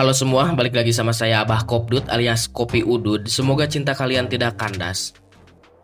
Halo semua, balik lagi sama saya Abah Kopdut alias Kopi Udud. Semoga cinta kalian tidak kandas.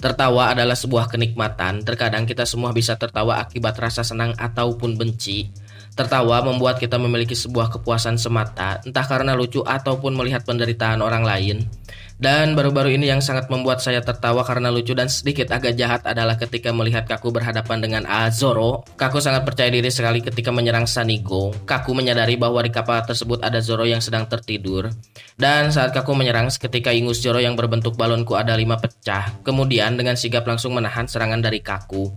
Tertawa adalah sebuah kenikmatan. Terkadang kita semua bisa tertawa akibat rasa senang ataupun benci. Tertawa membuat kita memiliki sebuah kepuasan semata, entah karena lucu ataupun melihat penderitaan orang lain. Dan baru-baru ini yang sangat membuat saya tertawa karena lucu dan sedikit agak jahat adalah ketika melihat Kaku berhadapan dengan Zoro. Kaku sangat percaya diri sekali ketika menyerang Sanigo. Kaku menyadari bahwa di kapal tersebut ada Zoro yang sedang tertidur. Dan saat Kaku menyerang, seketika ingus Zoro yang berbentuk balonku ada 5 pecah. Kemudian dengan sigap langsung menahan serangan dari Kaku.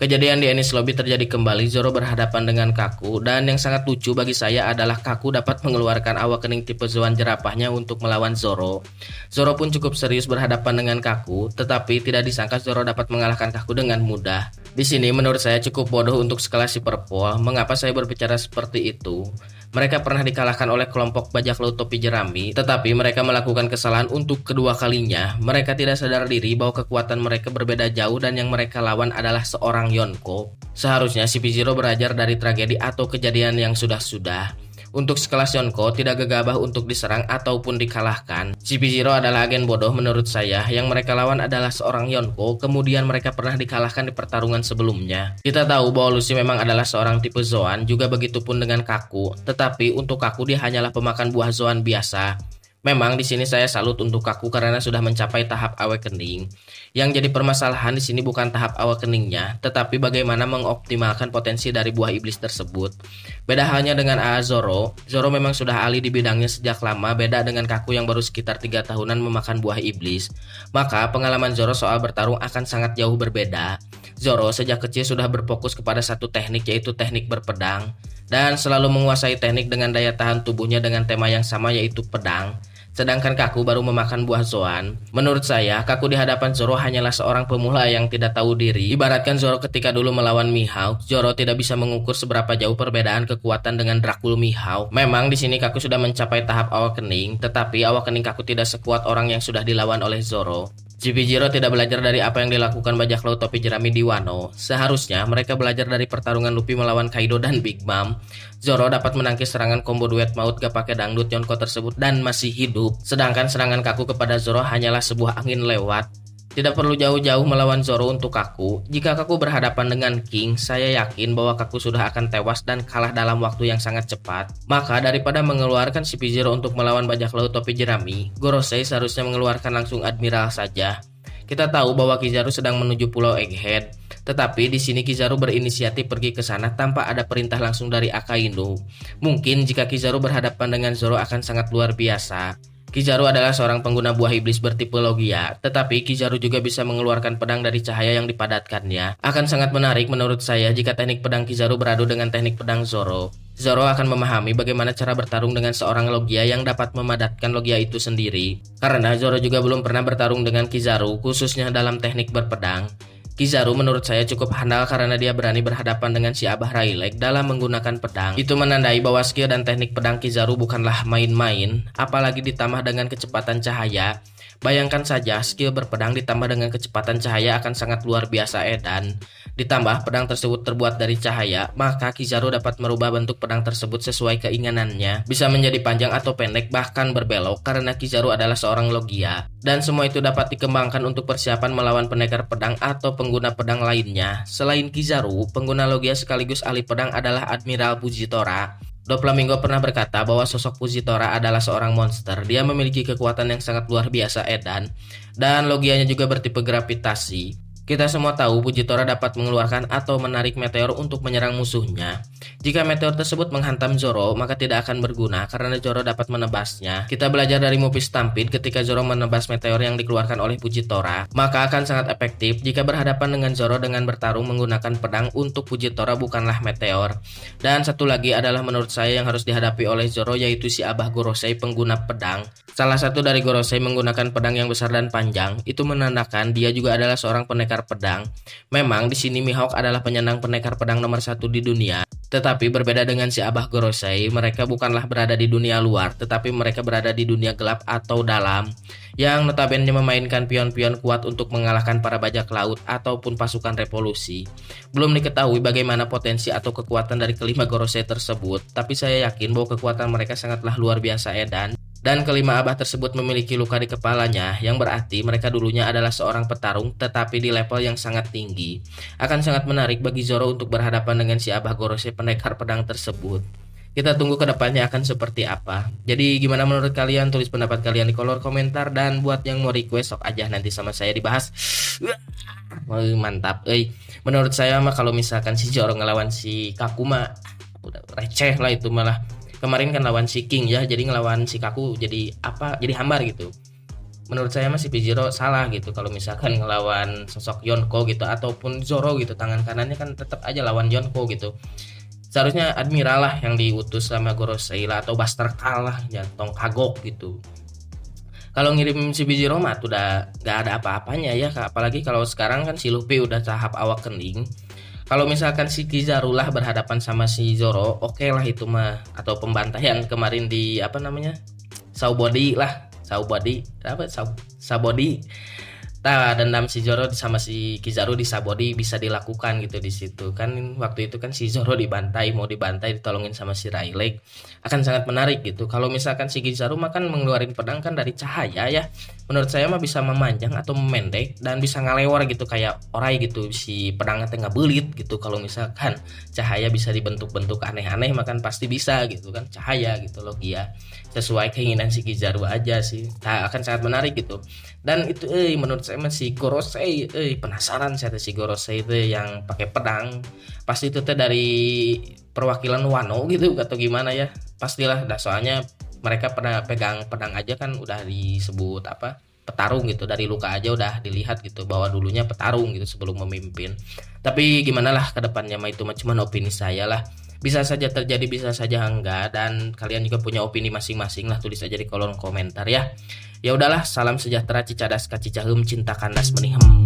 Kejadian di Enies Lobby terjadi kembali. Zoro berhadapan dengan Kaku, dan yang sangat lucu bagi saya adalah Kaku dapat mengeluarkan awak kening tipe Zoan jerapahnya untuk melawan Zoro. Zoro pun cukup serius berhadapan dengan Kaku, tetapi tidak disangka Zoro dapat mengalahkan Kaku dengan mudah. Di sini menurut saya cukup bodoh untuk sekelas Superpole. Mengapa saya berbicara seperti itu? Mereka pernah dikalahkan oleh kelompok bajak laut topi jerami, tetapi mereka melakukan kesalahan untuk kedua kalinya. Mereka tidak sadar diri bahwa kekuatan mereka berbeda jauh dan yang mereka lawan adalah seorang Yonko. Seharusnya CP0 belajar dari tragedi atau kejadian yang sudah-sudah. Untuk sekelas Yonko tidak gegabah untuk diserang ataupun dikalahkan. CP0 adalah agen bodoh menurut saya. Yang mereka lawan adalah seorang Yonko, kemudian mereka pernah dikalahkan di pertarungan sebelumnya. Kita tahu bahwa Lucy memang adalah seorang tipe Zoan, juga begitupun dengan Kaku. Tetapi untuk Kaku dia hanyalah pemakan buah Zoan biasa. Memang di sini saya salut untuk Kaku karena sudah mencapai tahap awakening. Yang jadi permasalahan di sini bukan tahap awakeningnya, tetapi bagaimana mengoptimalkan potensi dari buah iblis tersebut. Beda halnya dengan Zoro. Zoro memang sudah ahli di bidangnya sejak lama, beda dengan Kaku yang baru sekitar 3 tahunan memakan buah iblis. Maka pengalaman Zoro soal bertarung akan sangat jauh berbeda. Zoro sejak kecil sudah berfokus kepada satu teknik, yaitu teknik berpedang, dan selalu menguasai teknik dengan daya tahan tubuhnya dengan tema yang sama, yaitu pedang. Sedangkan Kaku baru memakan buah Zoan. Menurut saya, Kaku di hadapan Zoro hanyalah seorang pemula yang tidak tahu diri. Ibaratkan Zoro ketika dulu melawan Mihawk, Zoro tidak bisa mengukur seberapa jauh perbedaan kekuatan dengan Dracul Mihawk. Memang di sini Kaku sudah mencapai tahap awakening, tetapi awakening Kaku tidak sekuat orang yang sudah dilawan oleh Zoro. CP0 tidak belajar dari apa yang dilakukan bajak laut topi jerami di Wano. Seharusnya mereka belajar dari pertarungan Luffy melawan Kaido dan Big Mom. Zoro dapat menangkis serangan combo duet maut gak pakai dangdut Yonko tersebut dan masih hidup. Sedangkan serangan Kaku kepada Zoro hanyalah sebuah angin lewat. Tidak perlu jauh-jauh melawan Zoro untuk Kaku. Jika Kaku berhadapan dengan King, saya yakin bahwa Kaku sudah akan tewas dan kalah dalam waktu yang sangat cepat. Maka daripada mengeluarkan CP0 untuk melawan bajak laut topi jerami, Gorosei seharusnya mengeluarkan langsung Admiral saja. Kita tahu bahwa Kizaru sedang menuju Pulau Egghead, tetapi di sini Kizaru berinisiatif pergi ke sana tanpa ada perintah langsung dari Akainu. Mungkin jika Kizaru berhadapan dengan Zoro akan sangat luar biasa. Kizaru adalah seorang pengguna buah iblis bertipe Logia, tetapi Kizaru juga bisa mengeluarkan pedang dari cahaya yang dipadatkannya. Akan sangat menarik menurut saya jika teknik pedang Kizaru beradu dengan teknik pedang Zoro. Zoro akan memahami bagaimana cara bertarung dengan seorang Logia yang dapat memadatkan Logia itu sendiri. Karena Zoro juga belum pernah bertarung dengan Kizaru, khususnya dalam teknik berpedang. Kizaru menurut saya cukup handal karena dia berani berhadapan dengan si Abah Rayleigh dalam menggunakan pedang. Itu menandai bahwa skill dan teknik pedang Kizaru bukanlah main-main, apalagi ditambah dengan kecepatan cahaya. Bayangkan saja skill berpedang ditambah dengan kecepatan cahaya akan sangat luar biasa edan. Ditambah pedang tersebut terbuat dari cahaya, maka Kizaru dapat merubah bentuk pedang tersebut sesuai keinginannya. Bisa menjadi panjang atau pendek, bahkan berbelok karena Kizaru adalah seorang Logia. Dan semua itu dapat dikembangkan untuk persiapan melawan pendekar pedang atau pengguna pedang lainnya. Selain Kizaru, pengguna Logia sekaligus ahli pedang adalah Admiral Fujitora. Doflamingo pernah berkata bahwa sosok Fujitora adalah seorang monster. Dia memiliki kekuatan yang sangat luar biasa edan, dan Logianya juga bertipe gravitasi. Kita semua tahu Fujitora dapat mengeluarkan atau menarik meteor untuk menyerang musuhnya. Jika meteor tersebut menghantam Zoro, maka tidak akan berguna karena Zoro dapat menebasnya. Kita belajar dari movie Stampede ketika Zoro menebas meteor yang dikeluarkan oleh Fujitora. Maka akan sangat efektif jika berhadapan dengan Zoro dengan bertarung menggunakan pedang untuk Fujitora bukanlah meteor. Dan satu lagi adalah menurut saya yang harus dihadapi oleh Zoro, yaitu si Abah Gorosei pengguna pedang. Salah satu dari Gorosei menggunakan pedang yang besar dan panjang. Itu menandakan dia juga adalah seorang pendekar pendekar pedang. Memang di sini Mihawk adalah penyandang pendekar pedang nomor 1 di dunia. Tetapi berbeda dengan si Abah Gorosei, mereka bukanlah berada di dunia luar, tetapi mereka berada di dunia gelap atau dalam, yang notabene memainkan pion-pion kuat untuk mengalahkan para bajak laut ataupun pasukan revolusi. Belum diketahui bagaimana potensi atau kekuatan dari kelima Gorosei tersebut, tapi saya yakin bahwa kekuatan mereka sangatlah luar biasa edan. Dan kelima abah tersebut memiliki luka di kepalanya, yang berarti mereka dulunya adalah seorang petarung tetapi di level yang sangat tinggi. Akan sangat menarik bagi Zoro untuk berhadapan dengan si Abah Gorosei pendekar pedang tersebut. Kita tunggu ke depannya akan seperti apa. Jadi gimana menurut kalian? Tulis pendapat kalian di kolom komentar. Dan buat yang mau request, sok aja nanti sama saya dibahas. Mantap. Menurut saya mah kalau misalkan si Zoro ngelawan si Kakuma, udah receh lah itu malah. Kemarin kan lawan si King ya, jadi ngelawan si Kaku jadi apa? Jadi hambar gitu. Menurut saya masih Pijiro salah gitu kalau misalkan ngelawan sosok Yonko gitu ataupun Zoro gitu, tangan kanannya kan tetap aja lawan Yonko gitu. Seharusnya Admiral lah yang diutus sama Gorosei lah, atau Buster Call lah, jantung kagok gitu. Kalau ngirim si Pijiro mah udah gak ada apa-apanya ya, apalagi kalau sekarang kan si Luffy udah tahap awak kening. Kalau misalkan si Kizaru lah berhadapan sama si Zoro, oke lah itu mah, atau pembantaian kemarin di apa namanya, Saubody. Nah, dendam si Zoro sama si Kizaru di Saubody bisa dilakukan gitu di situ kan. Waktu itu kan si Zoro mau dibantai ditolongin sama si Rayleigh. Akan sangat menarik gitu. Kalau misalkan si Kizaru makan mengeluarin pedang kan dari cahaya ya. Menurut saya mah bisa memanjang atau memendek dan bisa ngalewar gitu kayak orai gitu. Si pedangnya tengah belit gitu. Kalau misalkan cahaya bisa dibentuk-bentuk aneh-aneh makan pasti bisa gitu kan, cahaya gitu loh ya. Sesuai keinginan si Kizaru aja sih. Nah, akan sangat menarik gitu. Dan itu menurut saya masih Gorosei, penasaran saya si Gorosei itu yang pakai pedang. Pasti itu teh dari perwakilan Wano gitu atau gimana ya. Pastilah dah, soalnya mereka pernah pegang pedang aja kan udah disebut apa? Petarung gitu. Dari luka aja udah dilihat gitu bahwa dulunya petarung gitu sebelum memimpin. Tapi gimana lah ke depannya mah itu cuma opini saya lah. Bisa saja terjadi, bisa saja enggak, dan kalian juga punya opini masing-masing lah, tulis aja di kolom komentar ya. Ya udahlah, salam sejahtera, cicadas kacicaheum, cinta kandas menihem.